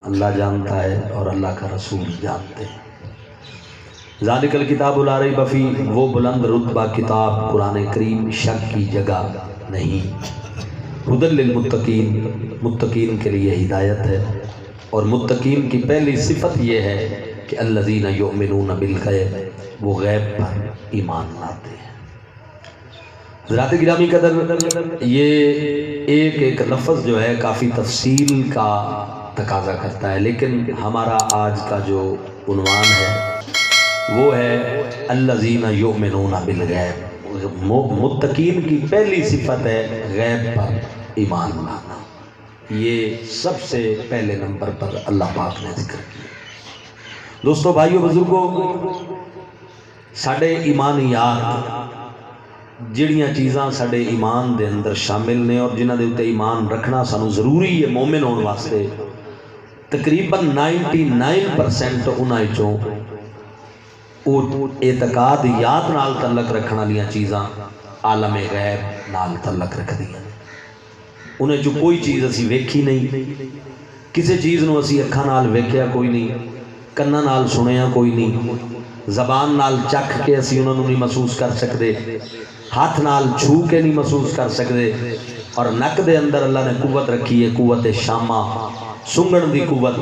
اللہ جانتا ہے اور اللہ کا رسول جانتے ہیں۔ ذالک الکتاب لا ریب فیہ، وہ بلند رتبہ کتاب قرآن کریم شک کی جگہ نہیں۔ ھدی للمتقین، متقین کے لیے ہدایت ہے، اور متقین کی پہلی صفت یہ ہے کہ الذین یؤمنون بالغیب، وہ غیب پر ایمان لاتے ہیں۔ حضرات گرامی قدر، یہ ایک لفظ جو ہے کافی تفصیل کا تقاضا کرتا ہے، لیکن ہمارا آج کا جو عنوان ہے وہ ہے الذین یؤمنون بالغیب۔ متقین کی پہلی صفت ہے غیب پر ایمان لانا۔ یہ سب سے پہلے نمبر پر اللہ پاک نے ذکر کیا۔ دوستو، بھائیو، بزرگو، ساڈے ایمانیات، جڑیاں چیزاں ساڈے ایمان دے اندر شامل نے اور جنہاں دے اوتے ایمان رکھنا سانو ضروری ہے مومن ہون واسطے، تقریباً 99% انہاں وچوں او اعتقادیات نال تعلق رکھن والیاں چیزاں عالم غیب نال تعلق رکھدیاں۔ انہیں جو کوئی چیز اسی ویکھی نہیں، کسی چیز نو اسی اکھاں نال ویکھیا کوئی نہیں، کناں نال سنیا کوئی نہیں، زبان نال چکھ کے اسی انہاں نو نہیں محسوس کر سکدے، ہاتھ نال چھو کے نہیں محسوس کر سکدے، اور نک دے اندر اللہ نے قوت رکھی ہے، قوت شامہ، سنگن دی قوت،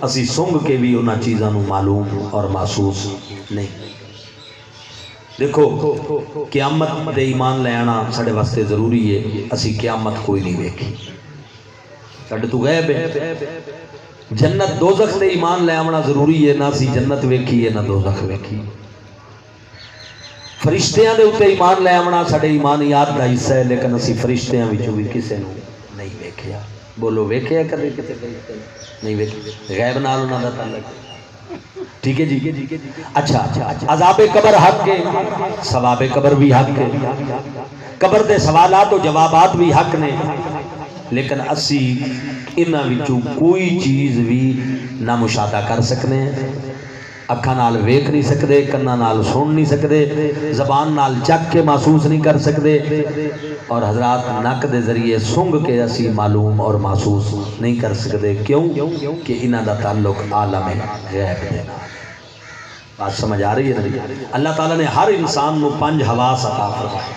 اسی سنگ کے بھی انہاں چیزاں نو معلوم اور محسوس نہیں۔ دیکھو، قیامت دے ایمان لے آنا ساڈے واسطے ضروری ہے۔ اسی قیامت کوئی نہیں ویکھی، ساڈے تو غیب ہے۔ جنت دوزخ دے ایمان لے آنا ضروری ہے، نہ اسی جنت ویکھی ہے نہ دوزخ ویکھی۔ فرشتیاں دے اوتے ایمان لے آنا ساڈے ایمانیات دا حصہ ہے، لیکن اسی فرشتیاں وچوں بھی کسے نو نہیں ویکھیا۔ بولو، ویکھیا کدے کتے نہیں ویکھیا؟ غیب نال انہاں دا تعلق ہے۔ ٹھیک ہے جی؟ اچھا، عذاب قبر حق ہے، ثواب قبر بھی حق ہے، قبر دے سوالات و جوابات بھی حق نے، لیکن اسی انہاں وچوں کوئی چیز بھی نہ مشاہدہ کر سکنے ہیں، اکھاں نال ویکھ نہیں سکدے، کناں نال سن نہیں سکدے، زبان نال چکھ کے محسوس نہیں کر سکدے، اور حضرات نک دے ذریعے سنگ کے اسی معلوم اور محسوس نہیں کر سکدے۔ کیوں؟ کہ انہاں دا تعلق عالم غیب دے نال۔ بات سمجھ آ رہی ہے نا؟ اللہ تعالیٰ نے ہر انسان نو 5 حواس عطا فرمائے۔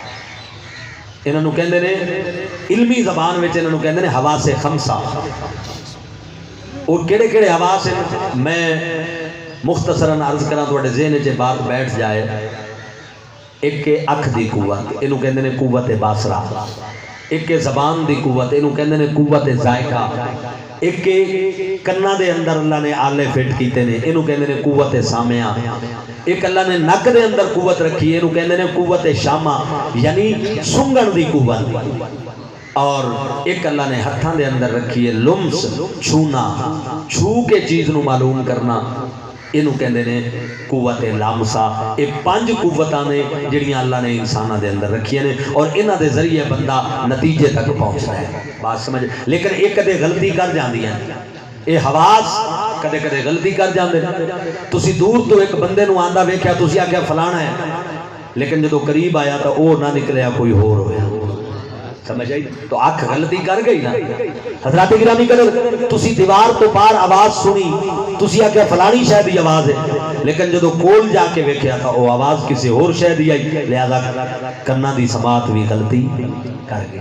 انہاں نو کہندے نے علمی زبان وچ انہاں نو کہندے نے حواس خمسہ۔ اور کیڑے کیڑے حواس ہیں؟ میں مختصراً عرض کراں، تواڈے ذہن وچ بات بیٹھ جائے۔ ایک اکھ دی قوت، اینو کہندے نے قوت باصرہ۔ ایک زبان دی قوت، اینو کہندے نے قوت ذائقہ۔ ایک کناں دے اندر اللہ نے آلے فٹ کیتے نے، اینو کہندے نے قوت سامعہ۔ ایک اللہ نے نک دے اندر قوت رکھی، اینو کہندے نے قوت شامہ، یعنی سنگن دی قوت۔ اور ایک اللہ نے ہتھاں دے اندر رکھی ہے لمس، چھونا، چھو کے چیز نو معلوم کرنا، اینو کہندے نے قوت لامسہ۔ یہ 5 قوتاں نے جڑیاں اللہ نے انساناں دے اندر رکھیاں نے، اور انہاں دے ذریعے بندہ نتیجے تک پہنچتا ہے۔ بات سمجھ؟ لیکن ایک کدے غلطی کر جاندیاں، اے حواس کدے کدے غلطی کر جاندے۔ تسی دور تو ایک بندے نو آندا ویکھیا، تسی آکھیا فلانا ہے، لیکن جدو قریب آیا تو او نہ نکلیا کوئی ہور ہویا۔ سمجھ آئی؟ تو آنکھ غلطی کر گئی نا۔ حضرات گرامی قدر، تسی دیوار تو باہر آواز سنی، تسی آکھیا فلانی شے دی آواز ہے، لیکن جدو کول جا کے ویکھیا تھا او آواز کسی اور شے دی آئی، لہذا کناں دی سماعت بھی غلطی کر گئی۔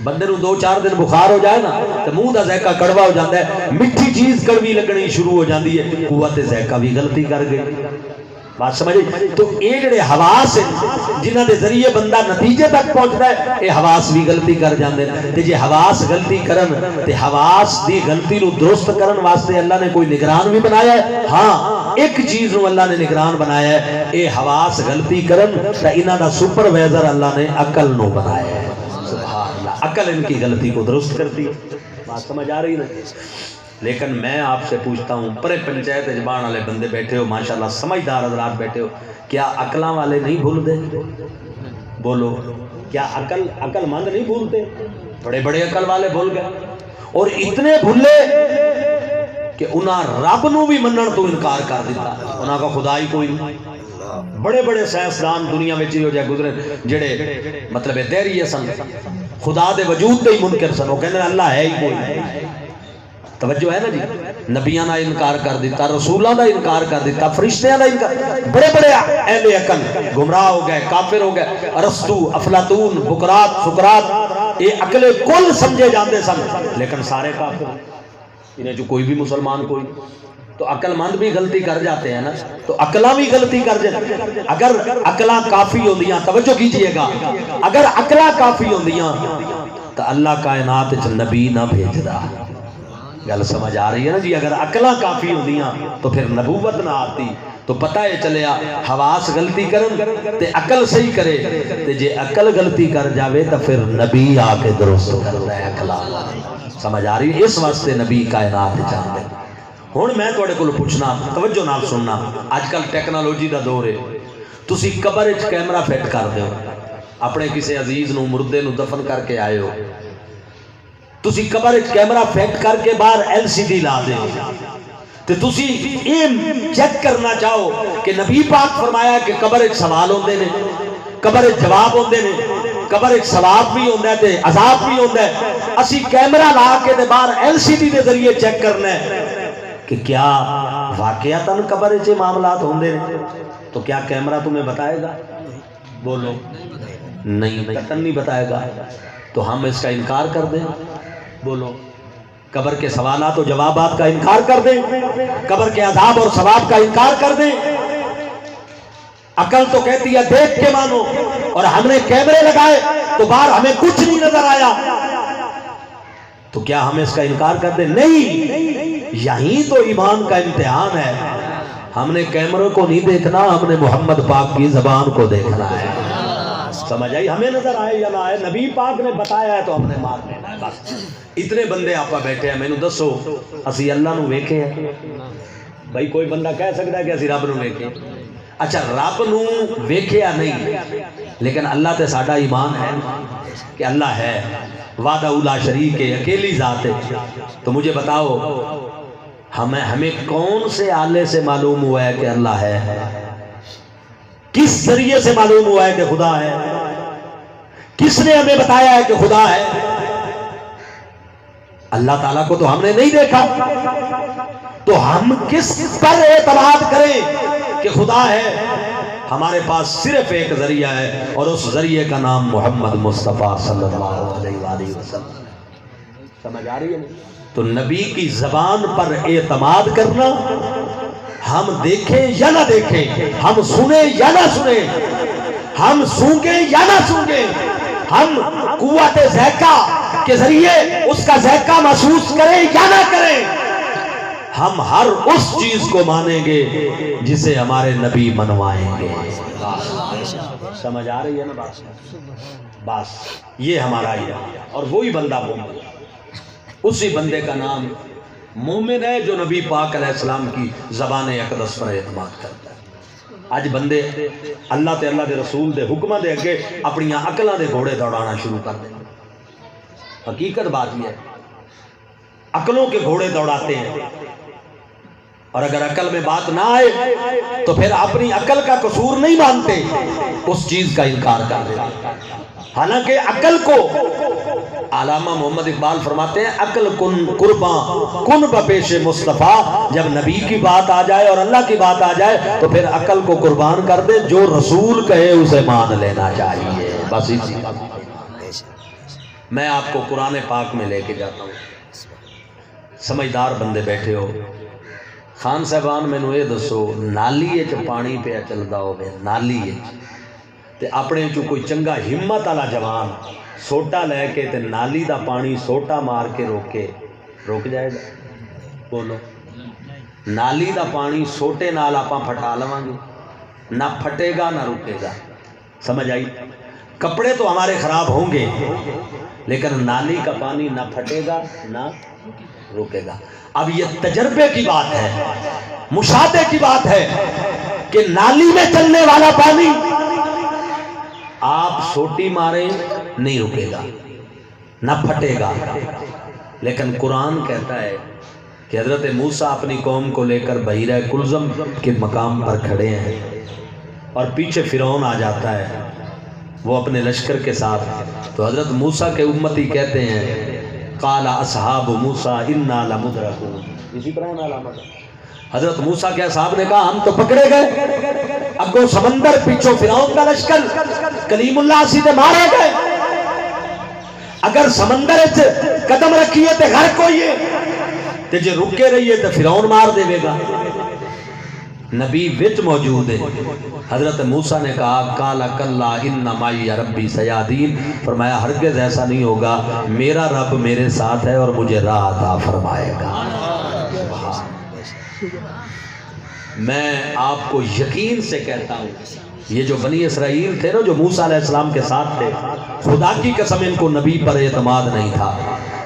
بندے نو 2-4 دن بخار ہو جائے نا تو منہ دا ذائقہ کڑوا ہو جاتا ہے، میٹھی چیز کڑوی لگنی شروع ہو جاندی ہے، قوت ذائقہ بھی غلطی کر گئی۔ بات سمجھے؟ تو یہ جڑے حواس ہیں جنہاں دے ذریعے بندہ نتیجے تک پہنچتا ہے، یہ حواس بھی غلطی کر جاندے ہیں۔ تے جے حواس غلطی کرن تے حواس دی غلطی نو درست کرن واسطے اللہ نے کوئی نگران بھی بنایا ہے۔ ہاں، ایک چیز نو اللہ نے نگران بنایا ہے، اے حواس غلطی کرن تے انہاں دا سپروائزر اللہ نے عقل نو بنایا ہے۔ سبحان اللہ، عقل ان کی غلطی کو درست کرتی ہے۔ بات سمجھ آ رہی نا؟ لیکن میں آپ سے پوچھتا ہوں، پرے پنچایت اجبان والے بندے بیٹھے ہو، ماشاءاللہ سمجھدار حضرات بیٹھے ہو، کیا عقلاں والے نہیں بھول دے؟ بولو، کیا عقل مند نہیں بھولتے؟ بڑے بڑے عقل والے بھول گئے، اور اتنے بھولے کہ انہاں رب نو بھی منن تو انکار کر دیتا، انہاں کا خدا ہی کوئی نہیں۔ بڑے بڑے سائنسدان دنیا میں ہو جائے گزرے جڑے مطلب دہریے سن، خدا دے وجود تے ہی منکر سن، وہ کہندے اللہ ہے ہی کوئی۔ توجہ ہے نا جی؟ نبیاں دا انکار کر دیتا، رسولاں دا انکار کر دیتا، فرشتیاں دا انکار، بڑے بڑے اہل عقل گمراہ ہو گئے، کافر ہو گئے۔ ارسطو، افلاطون، بقراط، سقراط، یہ عقل کل سمجھے جاندے سن، لیکن سارے کافر، انہیں جو کوئی بھی مسلمان کوئی نہیں۔ تو عقل مند بھی غلطی کر جاتے ہیں نا، تو عقلاں بھی غلطی کر جاتے ہیں۔ اگر عقلاں کافی ہوندیاں، توجہ کیجئے گا، اگر عقلاں کافی ہوندیاں تو اللہ کائنات وچ نبی نہ بھیجدا۔ گل سمجھ آ رہی ہے نا جی؟ اگر عقلاں کافی ہوندیاں تو پھر نبوت نہ آتی۔ تو پتہ ہے چلیا حواس غلطی کرن تے عقل صحیح کرے، تے جے عقل غلطی کر جاوے تو پھر نبی آ کے درست کردا ہے عقلاں۔ سمجھ آ رہی ہے؟ اس واسطے نبی کائنات چاہندے۔ ہن میں تواڈے کول پوچھنا، توجہ نال سننا، اج کل ٹیکنالوجی دا دور ہے، تسی قبر وچ کیمرہ فٹ کر دیو، اپنے کسی عزیز نو مردے نو دفن کر کے آئے ہو، تسی قبر وچ کیمرہ فٹ کر کے باہر LCD لا دیو، تے تسی یہ چیک کرنا چاہو کہ نبی پاک فرمایا کہ قبر وچ سوال ہوندے نے، قبر وچ جواب ہوندے نے، قبر وچ ثواب بھی ہوندا ہے تے عذاب بھی ہوندا ہے، اسی کیمرہ لا کے تے باہر LCD دے ذریعے چیک کرنا ہے کہ کیا واقعاتاً قبر وچ معاملات ہوندے نے؟ تو کیا کیمرہ تمہیں بتائے گا؟ بولو نہیں، قطعاً نہیں بتائے گا۔ تو ہم اس کا انکار کر دیں؟ بولو، قبر کے سوالات و جوابات کا انکار کر دیں، قبر کے عذاب اور ثواب کا انکار کر دیں؟ عقل تو کہتی ہے دیکھ کے مانو، اور ہم نے کیمرے لگائے تو باہر ہمیں کچھ نہیں نظر آیا، تو کیا ہم اس کا انکار کر دیں؟ نہیں، یہی تو ایمان کا امتحان ہے۔ ہم نے کیمروں کو نہیں دیکھنا، ہم نے محمد پاک کی زبان کو دیکھنا ہے۔ سمجھ آئی؟ ہمیں نظر آئے یا نہ آئے، نبی پاک نے بتایا ہے تو ہم نے مان لینا ہے، بس۔ اتنے بندے آپ بیٹھے ہیں، مینوں دسو اسی اللہ نو ویکھے ہیں؟ بھائی کوئی بندہ کہہ سکتا ہے کہ اسی رب نو ویکھے؟ اچھا رب نو ویکھیا نہیں، لیکن اللہ تے ساڈا ایمان ہے کہ اللہ ہے، وحدہ لا شریک ہے، اکیلی ذات ہے۔ تو مجھے بتاؤ ہمیں کون سے آلے سے معلوم ہوا ہے کہ اللہ ہے؟ کس ذریعے سے معلوم ہوا ہے کہ خدا ہے؟ کس نے ہمیں بتایا ہے کہ خدا ہے؟ اللہ تعالیٰ کو تو ہم نے نہیں دیکھا، تو ہم کس پر اعتماد کریں کہ خدا ہے؟ ہمارے پاس صرف ایک ذریعہ ہے، اور اس ذریعے کا نام محمد مصطفیٰ صلی اللہ علیہ وآلہ وسلم۔ سمجھ آ رہی ہے؟ تو نبی کی زبان پر اعتماد کرنا، ہم دیکھیں یا نہ دیکھیں، ہم سنیں یا نہ سنیں، ہم سونگیں یا نہ سونگیں، ہم قوت ذائقہ کے ذریعے اس کا ذائقہ محسوس کریں یا نہ کریں، ہم ہر اس چیز کو مانیں گے جسے ہمارے نبی منوائیں گے۔ سمجھ آ رہی ہے نا بات؟ بس یہ ہمارا ہی ہے، اور وہی بندہ مومن، اسی بندے کا نام مومن ہے جو نبی پاک علیہ السلام کی زبان اقدس پر اعتماد کرتا ہے۔ آج بندے اللہ تے اللہ دے رسول دے حکمہ دے اگے اپنی عقلاں دے گھوڑے دوڑانا شروع کر دیں۔ حقیقت بات یہ ہے، عقلوں کے گھوڑے دوڑاتے ہیں، اور اگر عقل میں بات نہ آئے تو پھر اپنی عقل کا قصور نہیں مانتے، اس چیز کا انکار کر دیتے۔ حالانکہ عقل کو علامہ محمد اقبال فرماتے ہیں، عقل کن قرباں کن بپیش مصطفیٰ، جب نبی کی بات آ جائے اور اللہ کی بات آ جائے تو پھر عقل کو قربان کر دے، جو رسول کہے اسے مان لینا چاہیے، بس اسی۔ میں آپ کو قرآن پاک میں لے کے جاتا ہوں، سمجھدار بندے بیٹھے ہو، خان صاحبان مینوں یہ دسو، نالی چ پانی پیا چلدا ہوے، نالی تے اپنے چوں کوئی چنگا ہمت والا جوان سوٹا لے کے تے نالی دا پانی سوٹا مار کے روک جائے گا؟ بولو، نالی دا پانی سوٹے نال آپاں پھٹا لواں گے، نہ پھٹے گا نہ رکے گا۔ سمجھ آئی؟ کپڑے تو ہمارے خراب ہوں گے، لیکن نالی کا پانی نہ پھٹے گا نہ رکے گا۔ اب یہ تجربے کی بات ہے، مشاہدے کی بات ہے کہ نالی میں چلنے والا پانی آپ سوٹی ماریں نہیں رکے گا، نہ پھٹے گا، لیکن قرآن کہتا ہے کہ حضرت موسیٰ اپنی قوم کو لے کر بحیرہ کلزم کے مقام پر کھڑے ہیں، اور پیچھے فرعون آ جاتا ہے وہ اپنے لشکر کے ساتھ، تو حضرت موسیٰ کے امتی کہتے ہیں قال اصحاب موسیٰ انا لمدرکون اسی طرح علامت حضرت موسیٰ کے اصحاب نے کہا ہم تو پکڑے گئے، اگو سمندر پیچھو فرعون کا لشکر، کلیم اللہ سیدھے مارے گئے، اگر سمندر قدم رکھیے تے غرق ہوئیے تے جے رکے رہیے تے فرعون مار دے گا۔ نبی وچ موجود ہے۔ حضرت موسیٰ نے کہا کالا کلا ان معی ربی سیادین، فرمایا ہرگز ایسا نہیں ہوگا، میرا رب میرے ساتھ ہے اور مجھے راہ عطا فرمائے گا۔ میں آپ کو یقین سے کہتا ہوں یہ جو بنی اسرائیل تھے نا جو موسیٰ علیہ السلام کے ساتھ تھے، خدا کی قسم ان کو نبی پر اعتماد نہیں تھا۔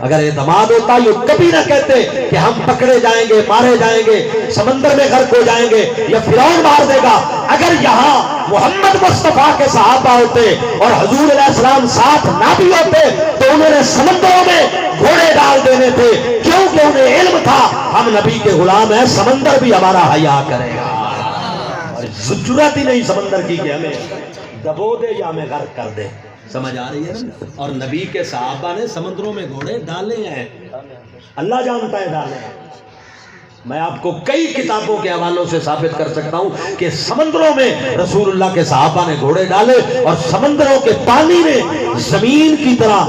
اگر اعتماد ہوتا یہ کبھی نہ کہتے کہ ہم پکڑے جائیں گے، مارے جائیں گے، سمندر میں غرق ہو جائیں گے یا فرعون مار دے گا۔ اگر یہاں محمد مصطفیٰ کے صحابہ ہوتے اور حضور علیہ السلام ساتھ نہ بھی ہوتے تو انہوں نے سمندروں میں گھوڑے ڈال دینے تھے، کیونکہ انہیں علم تھا ہم نبی کے غلام ہیں، سمندر بھی ہمارا حیا کرے گا۔ اور ضرورت ہی نہیں سمندر کی کہ ہمیں دبو دے یا ہمیں غرق کر دے، سمجھ آ رہی ہے نا؟ اور نبی کے صحابہ نے سمندروں میں گھوڑے ڈالے ہیں، اللہ جانتا ہے ڈالے ہیں۔ میں آپ کو کئی کتابوں کے حوالوں سے ثابت کر سکتا ہوں کہ سمندروں میں رسول اللہ کے صحابہ نے گھوڑے ڈالے اور سمندروں کے پانی نے زمین کی طرح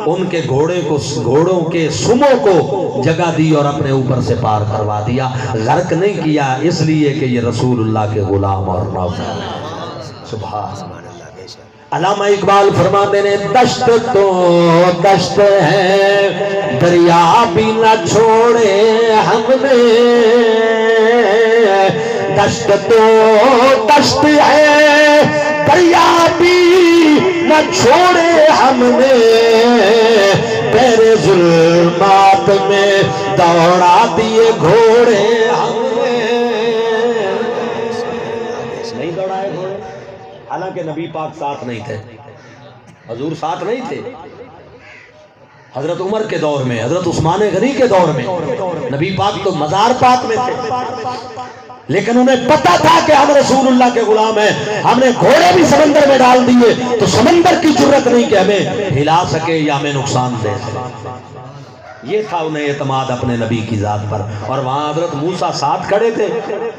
ان کے گھوڑوں کے سموں کو جگہ دی اور اپنے اوپر سے پار کروا دیا، غرق نہیں کیا، اس لیے کہ یہ رسول اللہ کے غلام اور نوکر ہیں۔ سبحان اللہ۔ علامہ اقبال فرماتے ہیں دشت تو دشت ہے دریا بھی نہ چھوڑے ہم نے، دشت تو دشت ہے دریا بھی نہ چھوڑے ہم نے، تیرے ظلمات میں دوڑا دیے گھوڑے ہم نے۔ نہیں دوڑائے گھوڑے، حالانکہ نبی پاک ساتھ نہیں تھے، حضور ساتھ نہیں تھے۔ حضرت عمر کے دور میں، حضرت عثمان غنی کے دور میں نبی پاک تو مزار پاک میں تھے، لیکن انہیں پتا تھا کہ ہم رسول اللہ کے غلام ہیں۔ ہم نے گھوڑے بھی سمندر میں ڈال دیے تو سمندر کی جرت نہیں کہ ہمیں ہلا سکے یا ہمیں نقصان دے سکے۔ یہ تھا انہیں اعتماد اپنے نبی کی ذات پر، اور وہاں حضرت موسیٰ ساتھ کھڑے تھے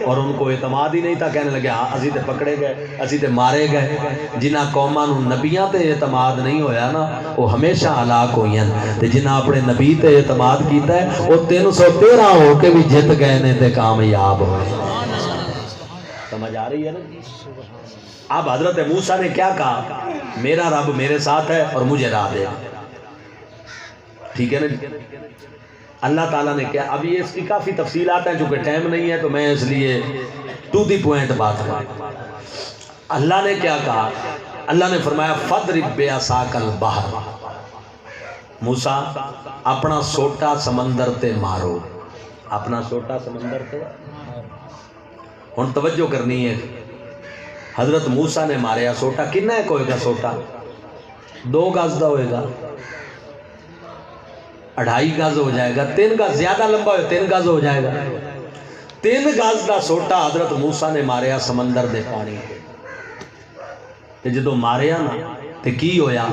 اور ان کو اعتماد ہی نہیں تھا، کہنے لگے ہاں اسی تے پکڑے گئے، اسی تے مارے گئے۔ جنہ قوماں نوں نبیاں تے اعتماد نہیں ہویا نا وہ ہمیشہ ہلاک ہوئی ہیں، تے جنہ اپنے نبی تے اعتماد کیتا ہے وہ 313 ہو کے بھی جت گئے نے تے کامیاب ہوئے۔ سمجھ آ رہی ہے نا؟ اب حضرت موسیٰ نے کیا کہا؟ میرا رب میرے ساتھ ہے اور مجھے راہ دے۔ ٹھیک ہے نا جی؟ اللہ تعالیٰ نے کیا، اب یہ اس کی کافی تفصیلات ہیں، چونکہ ٹائم نہیں ہے تو میں اس لیے ٹو دی پوائنٹ بات کروں۔ اللہ نے کیا کہا؟ اللہ نے فرمایا فَضْرِبْ بِعَصَاكَ الْبَحْرَ، موسیٰ اپنا سوٹا سمندر تے مارو، اپنا سوٹا سمندر تے۔ ہن توجہ کرنی ہے، حضرت موسیٰ نے ماریا سوٹا، کتنا ایک ہوئے گا سوٹا؟ 2 گز دا ہوئے گا، 2.5 گز ہو جائے گا، 3 گز زیادہ لمبا ہوئے 3 گز ہو جائے گا۔ 3 گز دا سوٹا حضرت موسیٰ نے ماریا سمندر دے پانی تے جدو ماریا نا تے کی ہویا؟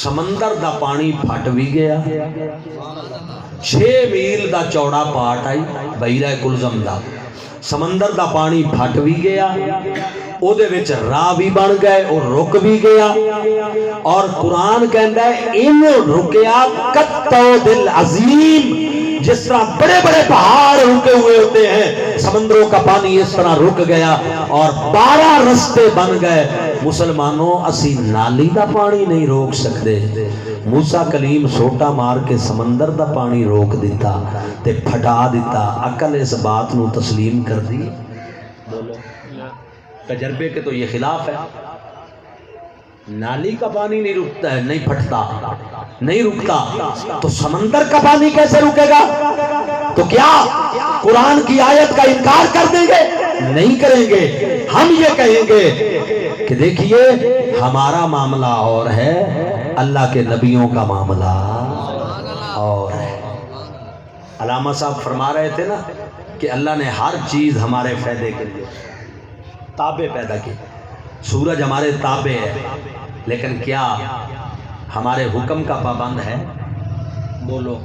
سمندر دا پانی پھٹ بھی گیا، 6 میل دا چوڑا پاٹ آئی بحیرہ کلزم دا، سمندر دا پانی پھٹ بھی گیا، او دے وچ راہ بھی بن گئے اور رک بھی گیا۔ اور قرآن کہندا ہے ان رکیا کالطود العظیم، جس طرح بڑے بڑے پہاڑ رکے ہوئے ہوتے ہیں سمندروں کا پانی اس طرح رک گیا اور 12 رستے بن گئے۔ مسلمانوں اسی نالی دا پانی نہیں روک سکتے، موسیٰ کلیم سوٹا مار کے سمندر دا پانی روک دیتا تے پھٹا دیتا۔ عقل اس بات نو تسلیم کر دی؟ بولو، تجربے کے تو یہ خلاف ہے۔ نالی کا پانی نہیں رکتا ہے، نہیں پھٹتا، نہیں رکتا، تو سمندر کا پانی کیسے رکے گا؟ تو کیا قرآن کی آیت کا انکار کر دیں گے؟ نہیں کریں گے۔ ہم یہ کہیں گے کہ دیکھیے ہمارا معاملہ اور ہے، اللہ کے نبیوں کا معاملہ اور ہے۔ علامہ صاحب فرما رہے تھے نا کہ اللہ نے ہر چیز ہمارے فائدے کے لیے تابع پیدا کی۔ سورج ہمارے تابع ہے، لیکن کیا ہمارے حکم کا پابند ہے؟ بولو،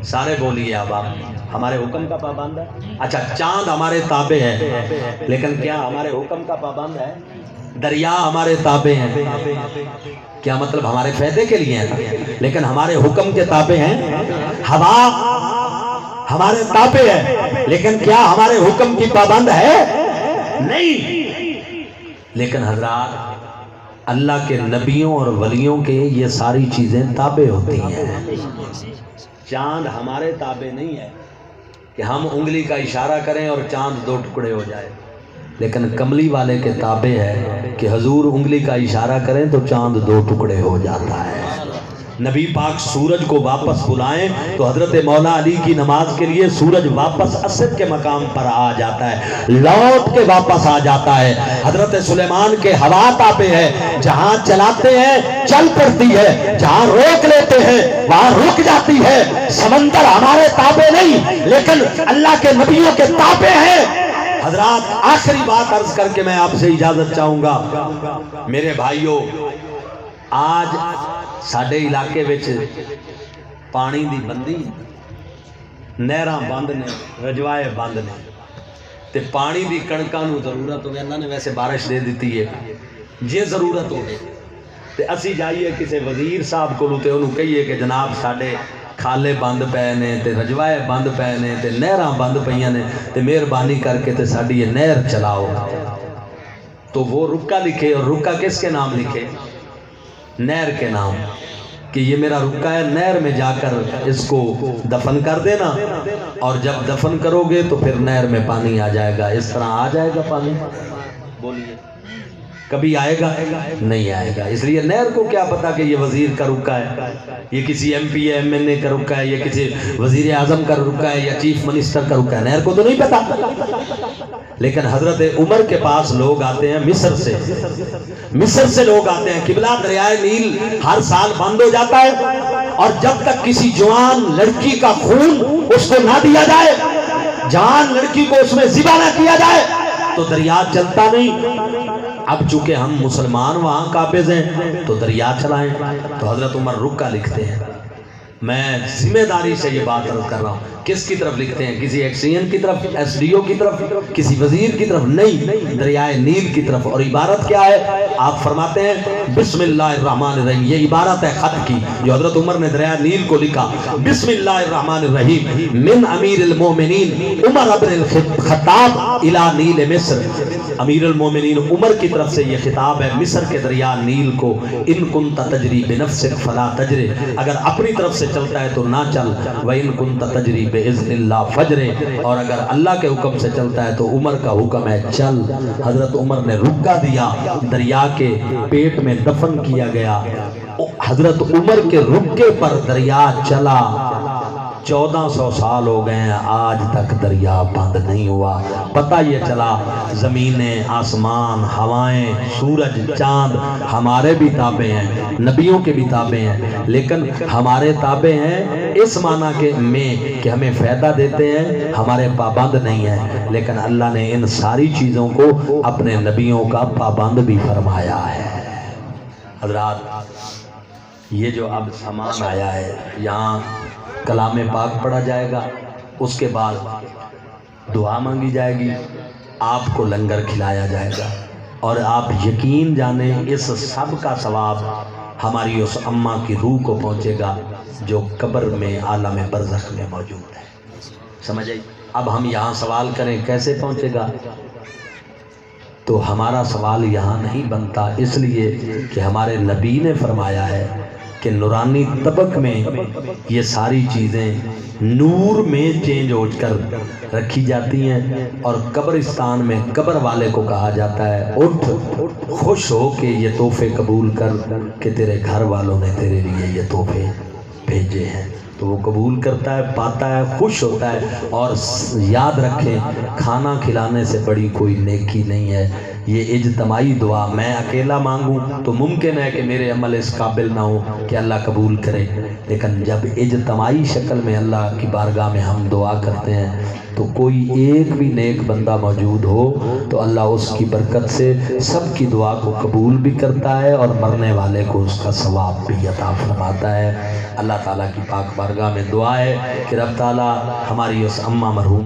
سارے بولیے اب آپ۔ ہمارے حکم کا پابند ہے؟ اچھا چاند ہمارے تابع ہے لیکن کیا ہمارے حکم کا پابند ہے؟ دریا ہمارے تابع ہیں، کیا مطلب ہمارے فائدے کے لیے ہیں لیکن ہمارے حکم کے تابع ہیں؟ ہوا ہمارے تابع ہے لیکن کیا ہمارے حکم کی پابند ہے؟ نہیں۔ لیکن حضرات اللہ کے نبیوں اور ولیوں کے یہ ساری چیزیں تابع ہوتی ہیں۔ چاند ہمارے تابع نہیں ہے کہ ہم انگلی کا اشارہ کریں اور چاند 2 ٹکڑے ہو جائے، لیکن کملی والے کے تابع ہے کہ حضور انگلی کا اشارہ کریں تو چاند 2 ٹکڑے ہو جاتا ہے۔ نبی پاک سورج کو واپس بلائیں تو حضرت مولا علی کی نماز کے لیے سورج واپس اسد کے مقام پر آ جاتا ہے، لوٹ کے واپس آ جاتا ہے۔ حضرت سلیمان کے ہوا تابع ہے، جہاں چلاتے ہیں چل پڑتی ہے، جہاں روک لیتے ہیں وہاں رک جاتی ہے۔ سمندر ہمارے تابع نہیں لیکن اللہ کے نبیوں کے تابع ہیں۔ حضرات آخری بات عرض کر کے میں آپ سے اجازت چاہوں گا، میرے بھائیوں، آج ساڈے علاقے وچ پانی دی بندی، نہراں بند نے، رجوائے بند نے، تے پانی دی کڑکاں نو ضرورت ہوگی، اللہ نے ویسے بارش دے دیتی ہے، جے ضرورت ہوگی تے اسی جائیے کسے وزیر صاحب کو تے انہوں کہیے کہ جناب ساڈے کھالے بند پے نے تے رجوائے بند پے نے تے نہراں بند پیاں نے تے مہربانی کر کے تے ساڈی یہ نہر چلاؤ، تو وہ رکا لکھے، اور رکا کس کے نام لکھے؟ نہر کے نام، کہ یہ میرا رکا ہے، نہر میں جا کر اس کو دفن کر دینا، اور جب دفن کرو گے تو پھر نہر میں پانی آ جائے گا۔ اس طرح آ جائے گا پانی؟ بولیے کبھی آئے گا؟ نہیں آئے گا۔ اس لیے نہر کو کیا پتا کہ یہ وزیر کا رکا ہے، یہ کسی ایم پی ایم این اے کا رکا ہے، یہ کسی وزیر اعظم کا رکا ہے، یا چیف منسٹر کا رکا ہے، نہر کو تو نہیں پتا۔ لیکن حضرت عمر کے پاس لوگ آتے ہیں مصر سے لوگ آتے ہیں، قبلہ دریائے نیل ہر سال بند ہو جاتا ہے، اور جب تک کسی جوان لڑکی کا خون اس کو نہ دیا جائے، جوان لڑکی کو اس میں ذبح نہ کیا جائے تو دریا چلتا نہیں۔ اب چونکہ ہم مسلمان وہاں قابض ہیں تو دریا چلائیں، تو حضرت عمر رکا لکھتے ہیں۔ میں ذمہ داری سے یہ بات عرض کر رہا ہوں، کس کی طرف لکھتے ہیں؟ کسی ایکسین کی طرف، ایس ڈی او کی طرف، کسی وزیر کی طرف نہیں، دریائے نیل کی طرف۔ اور عبارت کیا ہے؟ آپ فرماتے ہیں بسم اللہ الرحمن الرحیم، یہ عبارت ہے خط کی جو حضرت عمر نے دریائے نیل کو لکھا، بسم اللہ الرحمن الرحیم، من امیر المومنین عمر ابن الخطاب الی نیل مصر۔ امیر المومنین عمر کی طرف سے یہ خطاب ہے مصر کے دریا نیل کو، ان کنت تجری بنفسک فلا تجری، اگر اپنی طرف سے چلتا ہے تو نہ چل، وَإِن كُنْتَ تَجْرِي بِإِذْنِ اللَّهِ فَجْرِ، اور اگر اللہ کے حکم سے چلتا ہے تو عمر کا حکم ہے چل۔ حضرت عمر نے رکا دیا، دریا کے پیٹ میں دفن کیا گیا، حضرت عمر کے رکے پر دریا چلا۔ 1400 سال ہو گئے ہیں، آج تک دریا بند نہیں ہوا۔ پتہ یہ چلا زمینیں، آسمان، ہوائیں، سورج، چاند ہمارے بھی تابع ہیں، نبیوں کے بھی تابع ہیں، لیکن ہمارے تابع ہیں اس معنی کے میں کہ ہمیں فائدہ دیتے ہیں، ہمارے پابند نہیں ہیں، لیکن اللہ نے ان ساری چیزوں کو اپنے نبیوں کا پابند بھی فرمایا ہے۔ حضرات یہ جو اب سامان آیا ہے، یہاں کلام پاک پڑھا جائے گا، اس کے بعد دعا مانگی جائے گی، آپ کو لنگر کھلایا جائے گا، اور آپ یقین جانیں اس سب کا ثواب ہماری اس اماں کی روح کو پہنچے گا جو قبر میں عالم برزخ میں موجود ہے۔ سمجھ آئی؟ اب ہم یہاں سوال کریں کیسے پہنچے گا، تو ہمارا سوال یہاں نہیں بنتا، اس لیے کہ ہمارے نبی نے فرمایا ہے کہ نورانی طبق میں یہ ساری چیزیں نور میں چینج ہو کر رکھی جاتی ہیں، اور قبرستان میں قبر والے کو کہا جاتا ہے اٹھ خوش ہو کے یہ تحفے قبول کر کہ تیرے گھر والوں نے تیرے لیے یہ تحفے بھیجے ہیں۔ تو وہ قبول کرتا ہے، پاتا ہے، خوش ہوتا ہے۔ اور یاد رکھیں کھانا کھلانے سے بڑی کوئی نیکی نہیں ہے، یہ اجتماعی دعا میں اکیلا مانگوں تو ممکن ہے کہ میرے عمل اس قابل نہ ہو کہ اللہ قبول کرے، لیکن جب اجتماعی شکل میں اللہ کی بارگاہ میں ہم دعا کرتے ہیں تو کوئی ایک بھی نیک بندہ موجود ہو تو اللہ اس کی برکت سے سب کی دعا کو قبول بھی کرتا ہے، اور مرنے والے کو اس کا ثواب بھی عطا فرماتا ہے۔ اللہ تعالیٰ کی پاک بارگاہ بارگاہ میں دعا ہے کہ رب تعالیٰ ہماری اس اماں مرحوم